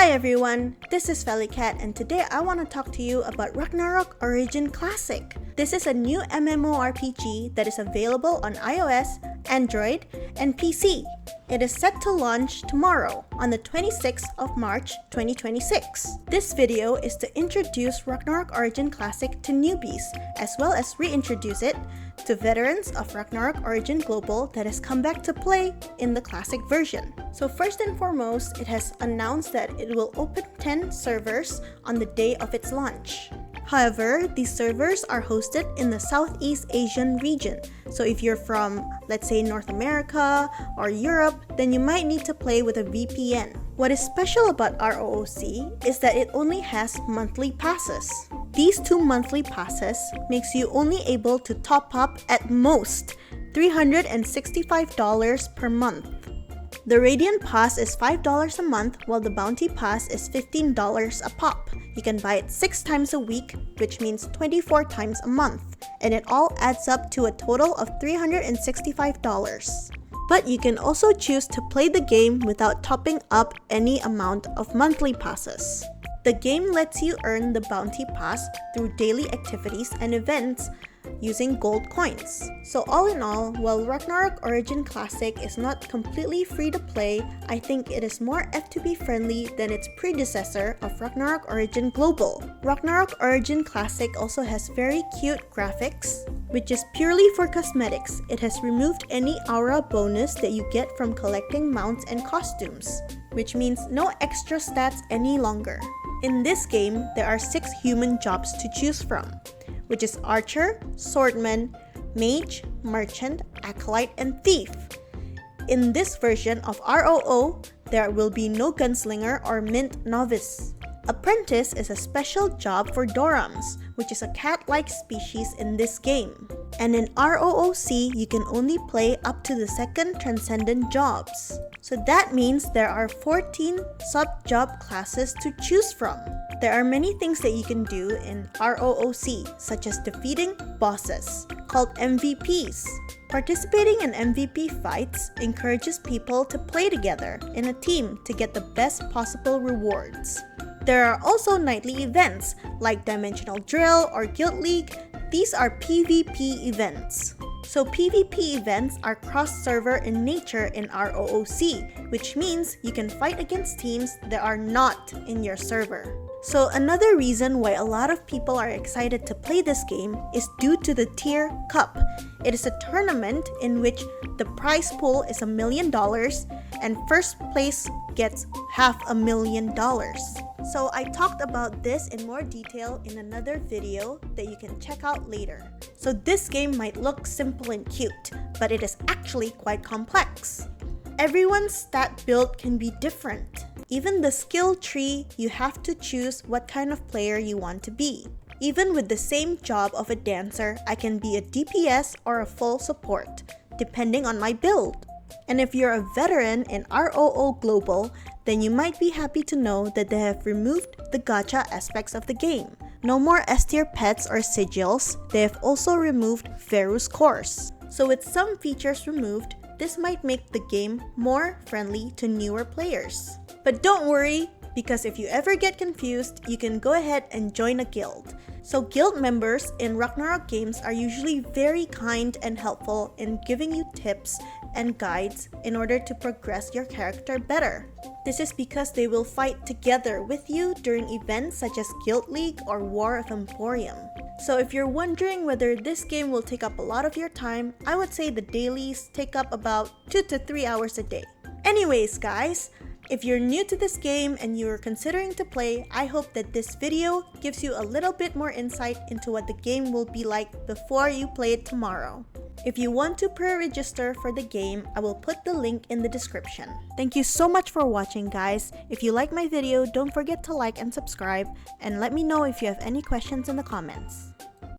Hi everyone, this is Felicat and today I want to talk to you about Ragnarok Origin Classic. This is a new MMORPG that is available on iOS, Android, and PC. It is set to launch tomorrow on the 26th of March 2026. This video is to introduce Ragnarok Origin Classic to newbies, as well as reintroduce it to veterans of Ragnarok Origin Global that has come back to play in the classic version. So first and foremost, it has announced that it will open 10 servers on the day of its launch. However, these servers are hosted in the Southeast Asian region. So if you're from, let's say, North America or Europe, then you might need to play with a VPN. What is special about ROOC is that it only has monthly passes. These 2 monthly passes makes you only able to top up at most $365 per month. The Radiant Pass is $5 a month, while the Bounty Pass is $15 a pop. You can buy it 6 times a week, which means 24 times a month, and it all adds up to a total of $365. But you can also choose to play the game without topping up any amount of monthly passes. The game lets you earn the Bounty Pass through daily activities and events using gold coins. So all in all, while Ragnarok Origin Classic is not completely free to play, I think it is more F2B friendly than its predecessor of Ragnarok Origin Global. Ragnarok Origin Classic also has very cute graphics, which is purely for cosmetics. It has removed any aura bonus that you get from collecting mounts and costumes, which means no extra stats any longer. In this game, there are 6 human jobs to choose from, which is Archer, Swordman, Mage, Merchant, Acolyte, and Thief. In this version of ROO, there will be no Gunslinger or Mint Novice. Apprentice is a special job for Dorams, which is a cat-like species in this game. And in ROOC, you can only play up to the 2nd Transcendent jobs. So that means there are 14 sub-job classes to choose from. There are many things that you can do in ROOC, such as defeating bosses, called MVPs. Participating in MVP fights encourages people to play together in a team to get the best possible rewards. There are also nightly events like Dimensional Drill or Guild League. These are PvP events. So PvP events are cross-server in nature in ROOC, which means you can fight against teams that are not in your server. So another reason why a lot of people are excited to play this game is due to the Tyr Cup. It is a tournament in which the prize pool is $1 million and first place gets $500,000. So I talked about this in more detail in another video that you can check out later. So this game might look simple and cute, but it is actually quite complex. Everyone's stat build can be different. Even the skill tree, you have to choose what kind of player you want to be. Even with the same job of a dancer, I can be a DPS or a full support, depending on my build. And if you're a veteran in ROO Global, then you might be happy to know that they have removed the gacha aspects of the game. No more S-tier pets or sigils, they have also removed Verus cores. So with some features removed, this might make the game more friendly to newer players. But don't worry, because if you ever get confused, you can go ahead and join a guild. So guild members in Ragnarok games are usually very kind and helpful in giving you tips and guides in order to progress your character better. This is because they will fight together with you during events such as Guild League or War of Emporium. So if you're wondering whether this game will take up a lot of your time, I would say the dailies take up about 2 to 3 hours a day. Anyways guys, if you're new to this game and you're considering to play, I hope that this video gives you a little bit more insight into what the game will be like before you play it tomorrow. If you want to pre-register for the game, I will put the link in the description. Thank you so much for watching guys. If you like my video, don't forget to like and subscribe, and let me know if you have any questions in the comments.